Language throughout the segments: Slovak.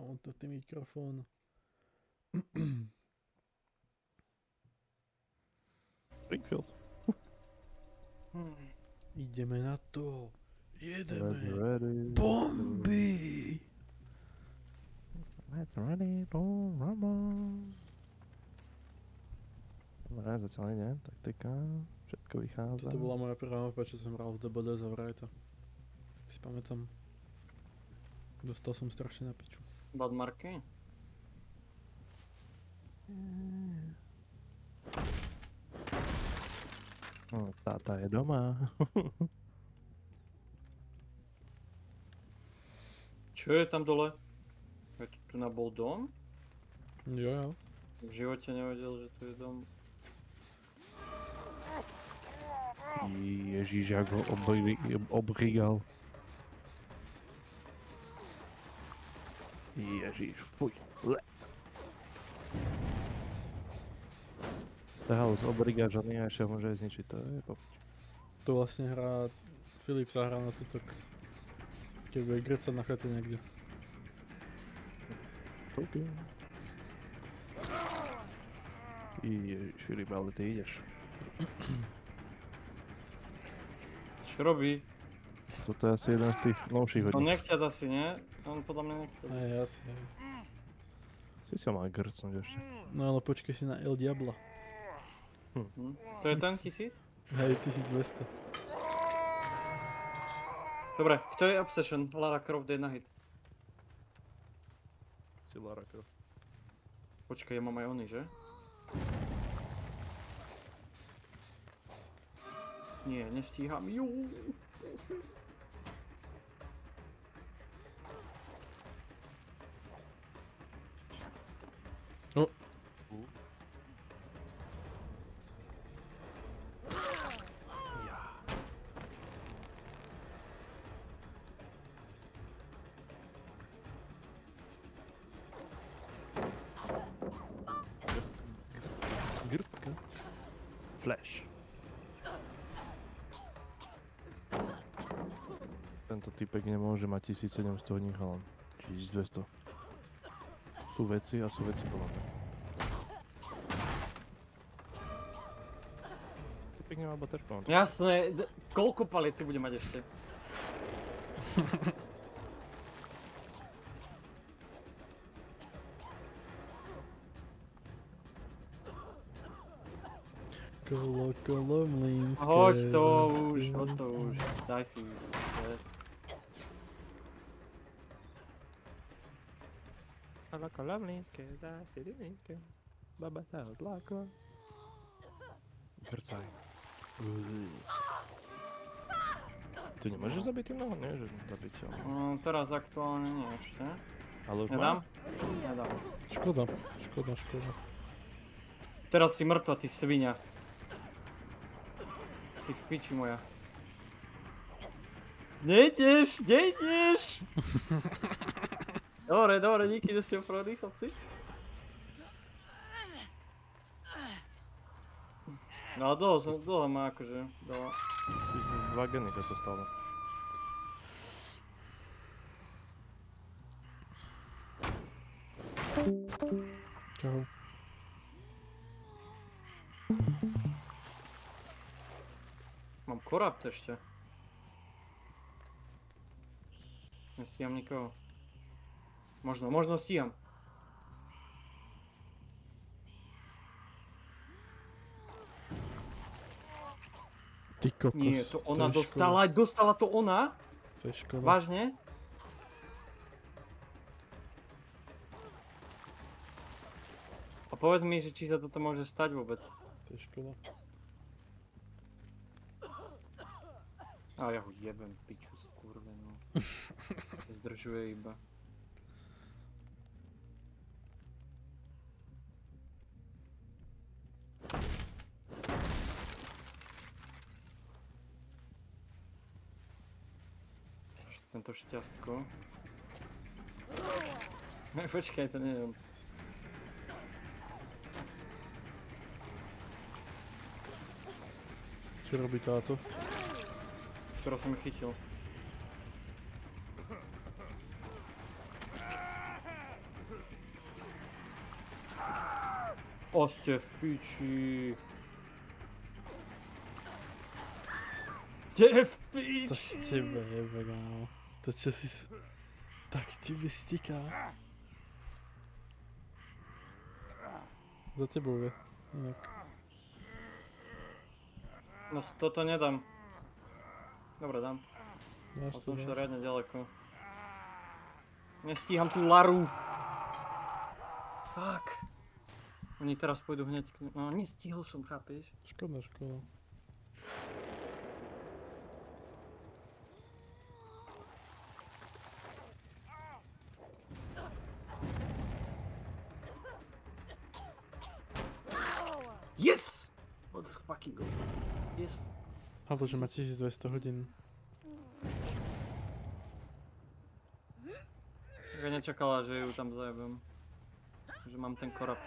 zapnutý mikrofón. Springfield. Ideme na to. Jedeme. Ready. Bomby! Let's ready to rumble. Dobre, zatiaľ ide, taktika, všetko vychádza. Toto bola moja prvá mapa, čo som hral v DBD za Wrighta. Si pamätám. Dostal som strašne na piču. Bad marky? No, táta je doma. Čo je tam dole? Je tu na bol dom? Jo. V živote nevedel, že tu je dom. Ježiš, jak ho obrigal. Ježiš, fuj. House obrigáš a nie ešte môže zničiť, to je popič. Tu vlastne hrá... Filip sa hrá na tutok. Keď bude grcať na chate niekde. OK. Ježiš, Filip, ale ty ideš. Čo robí? Toto je asi jeden z tých novších On hodín. nechťa zasi, nie? On podľa mňa nechťa. Aj, asi. Si sa má grcnúť ešte. No ale počkaj si na El Diabla. To je ten 1000? Hej, 1200. Dobre, kto je Obsession? Lara Croft je na hit. Si Lara Croft. Počkaj, ja mám aj ony, že? Nie, nestíham. Jú. O. Grcka. Flash. Tento typek nemôže mať 1700 hodín chalan. 1200. Sú veci a sú veci podľa mňa. Typek nemá baterku. Jasné, koľko paliet tu bude mať ešte? Kolo mlínske. Hoď to už, daj si. Kolo mlínske, daj si linke. Baba sa odlákla. Grcaj. Ty nemôžeš zabiť tým noho? Nie, že zabiť ho. Teraz aktuálne nie ešte. Ale už Nedám? má? Nedám. Škoda. Teraz si mŕtva, ty svinia. Si v piči moja. Nejdeš! Dobre, díky, že ste opravili, chlapci. No dlho má akože, dlho. 2 geny to stalo. Čau. Mám korapt ešte. Nestíham nikoho. Možno stíham. Ty kokos. Nie, to ona je škoda. dostala to ona? To je škoda. Vážne? A povedz mi, že či sa toto môže stať vôbec. To je škoda. A ja ho jebem, piču skurvenú. Zdržuje iba. Tento šťastko. Počkaj, to nie je on. Čo robí táto? Ktorého som chytil. Oste v piči. Ste v To piči. tebe jebe, kámo. To čo si... Tak ti vystiká. Za tebou je. Inak. No toto nedám. Dobre, dám. Dáš Ja som to, šiel dáš. riadne ďaleko. Nestíham tú Laru. Fuck. Oni teraz pôjdu hneď k... No nestihol som, chápeš? Škoda, škoda. Yes! Let's fucking go. Yes. Ale že má 1200 hodín. Ja nečakala, že ju tam zajebem. Že mám ten korab.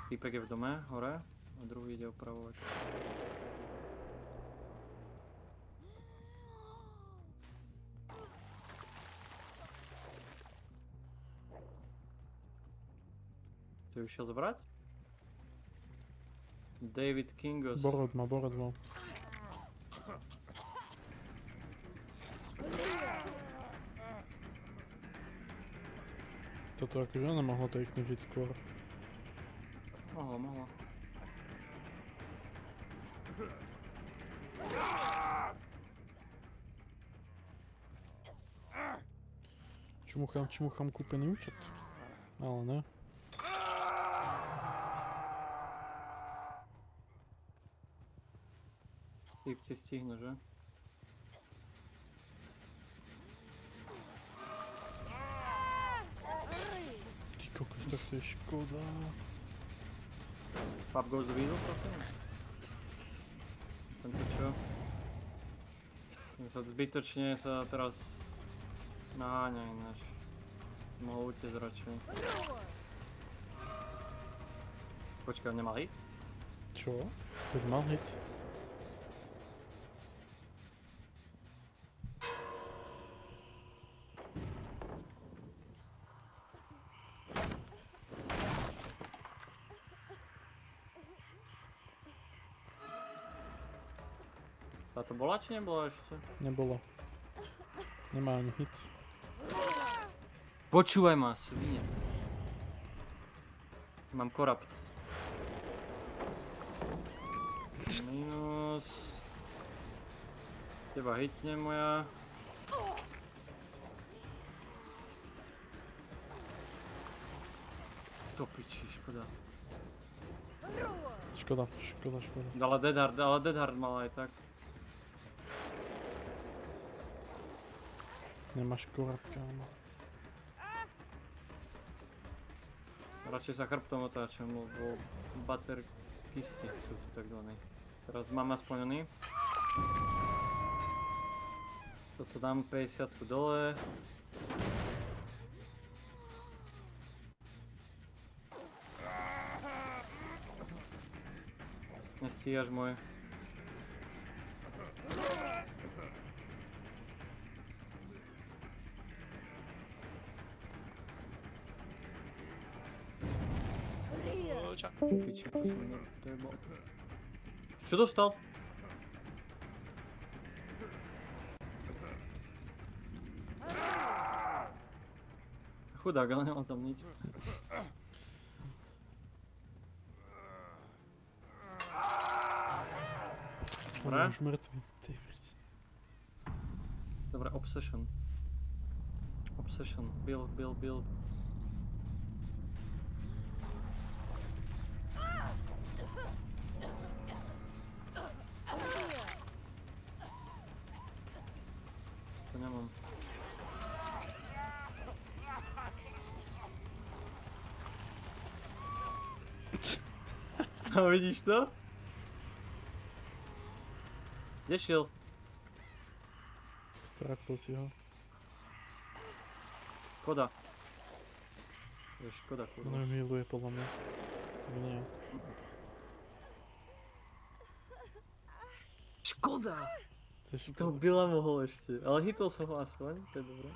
Týpek je v dome, hore. A druhý ide opravovať. To ju šiel zobrať? David Kingos. Borod má. Toto akože ona mohla to iknúť skôr. Mohla. Čumuchám kúpený účet. Ale ne. Týpci stihnú, že? Ty kokos, tak to je škoda. Pub goes the wheel, prosím. Tento čo? Ten sa zbytočne sa teraz naháňa ináč. Mohol utiecť radšej. Počkaj, on nemal hit? Čo? Veď mal hit. Táto bola či nebola ešte? Nebolo. Nemá ani hit. Počúvaj ma, svine. Mám korab. Minus. Teba hitne moja. To piči, škoda. Škoda. Ale Dead Hard mal aj tak. Nemáš korab, kámo. Radšej sa chrbtom otáčam, lebo baterkisti sú tu takzvané. Teraz mám nasplnený. Toto dám 50 dole. Nestíhaš môj. Piči, to som nedojebal. Čo dostal? Chudák, ale nemám tam nič. On Dobre. je už mŕtvý. Ty vrť. Dobre, Obsession. Build. To nemám. A vidíš to? Kde šiel? Strátil si ho. Škoda. To je škoda, On kurva. ju healuje podľa mňa. Tak nie. Škoda! To je Toho škoda. Billa mohol ešte, ale hitol som ho aspoň, to je dobré.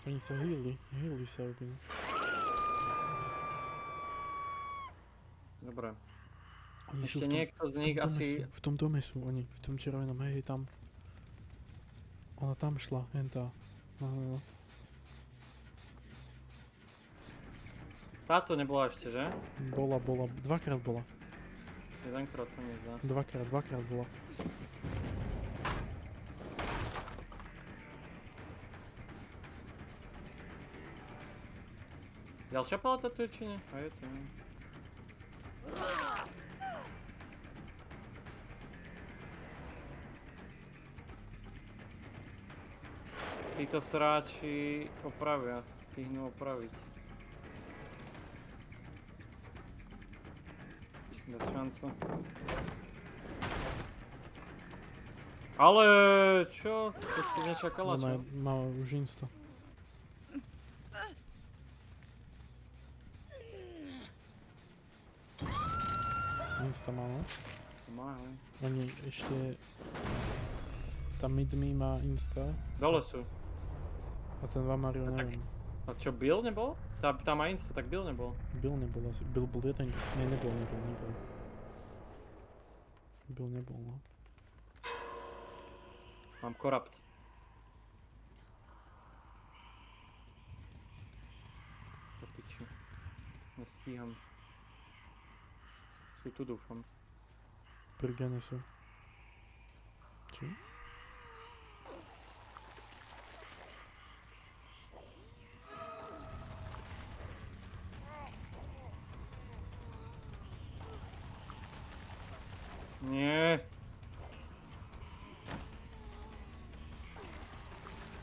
Oni sa heali sa robili. Dobre. Oni sú Ešte v tom- niekto z v tom nich dome asi... sú, v tom dome sú oni, v tom červenom, hej, tam. Ona tam šla, hentá. No. Táto nebola ešte, že? Bola, dvakrát bola. Jedenkrát sa mi zdá. Dvakrát bola. Ďalšia paleta tu je, či nie? A je to, nie? Títo sráči opravia, stihnú opraviť. Bez šanca. Ale čo? To si nečakala, Ona čo? má už insta. Insta má, no. Má, hej. Oni ešte... Tá midmi má insta Dole sú. a ten Vamario A tak- neviem. A čo, Bill nebol? Tá má Insta, tak Bill nebol. Bill nebol asi. Bill bol jeden. Nie, nebol. Bill nebol, no. Mám Corrupt. To piči. Nestíham. Sú tu, dúfam. Pri Gene sú. Či? Nie.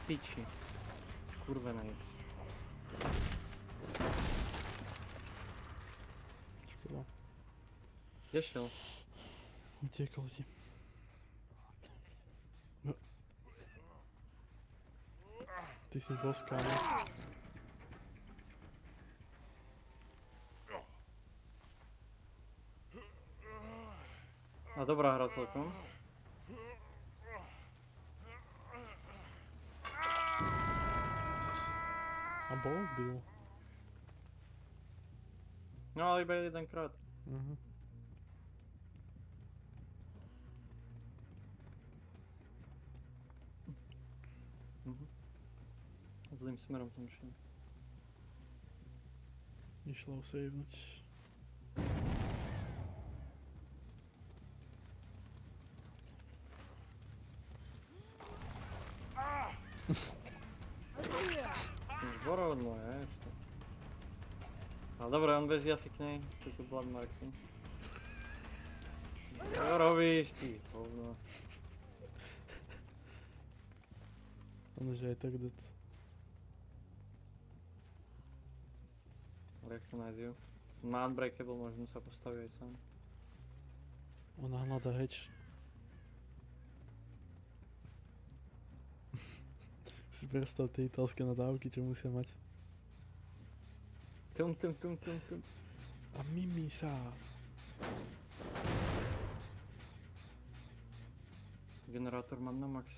Piči. Skurvenej. Škoda. Kde šiel? Utiekol ti. No. Ty si boská, no. A dobrá hra celkom. A bol? Bill. No ale iba jedenkrát. Mhm. Zlým smerom som šiel. Išlo savenúť. Zborodno je ešte. Ale dobre, on beží asi k nej. Tu tu Bloodmarky. Čo robíš ty? Hovno. On že aj tak dead. Ale jak sa nazývajú? Má Unbreakable, možno sa postaví aj sám. Ona hľada heč. Si predstav tie italské nadávky, čo musia mať. Tum. A mimi sa. Generátor mám na max.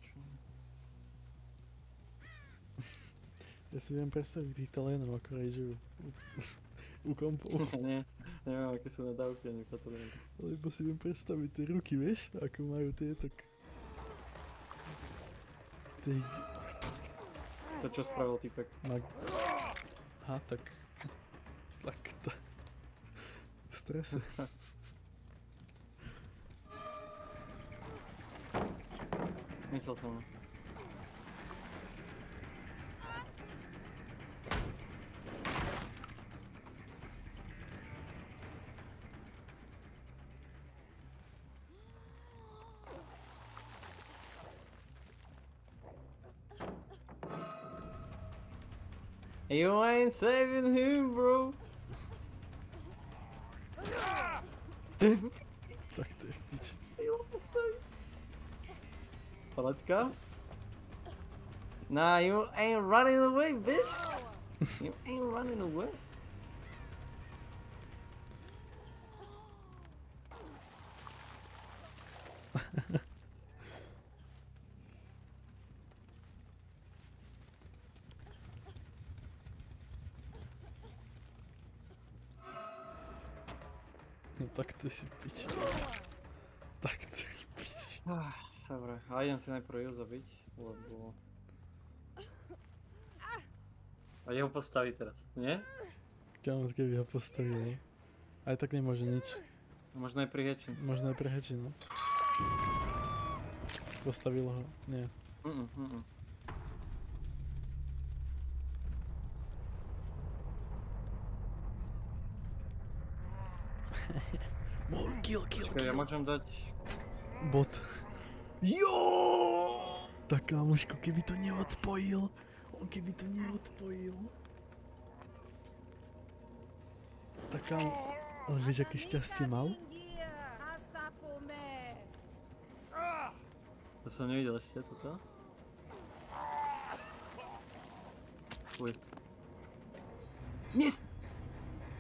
Čo? Ja si viem predstaviť tých Talianov, ako režujú. U kompov. Nie, neviem aké sú nadávky, ani potrebujem. Lebo si viem predstaviť tie ruky, vieš? Ako majú tieto... Tej... To čo spravil týpek? Aha, tak... Tak to... V strese. Myslel som. You ain't saving him, bro. Tak to je v piči. Paletka? Nah, you ain't running away, bitch. You ain't running away. No tak ty si piči. Tak ty si piči. Dobre, a idem si najprv ju zabiť, lebo... A jeho postaviť teraz, nie? Kámo, keby ho postavili. Aj tak nemôže nič. Možno aj pri heči. Možno aj pre heči, no. Postavilo ho. Nie. Mm. Kill. Počkaj, ja môžem dať... Bot. Jo! Tak kámoško, keby to neodpojil. On keby to neodpojil. Tak kámo... Ale vieš, aké šťastie mal? To som nevidel ešte, toto. Uj. Nis!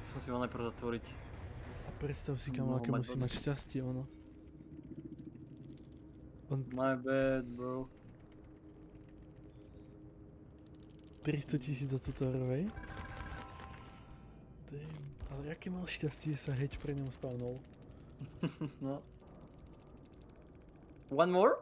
Som si mal najprv zatvoriť. A predstav si, kámo, aké musí mať šťastie, ono. My bad, bro. 300 000 do tutorovej. Damn. Ale aké mal šťastie, že sa heč pre ňom spawnol. No. One more?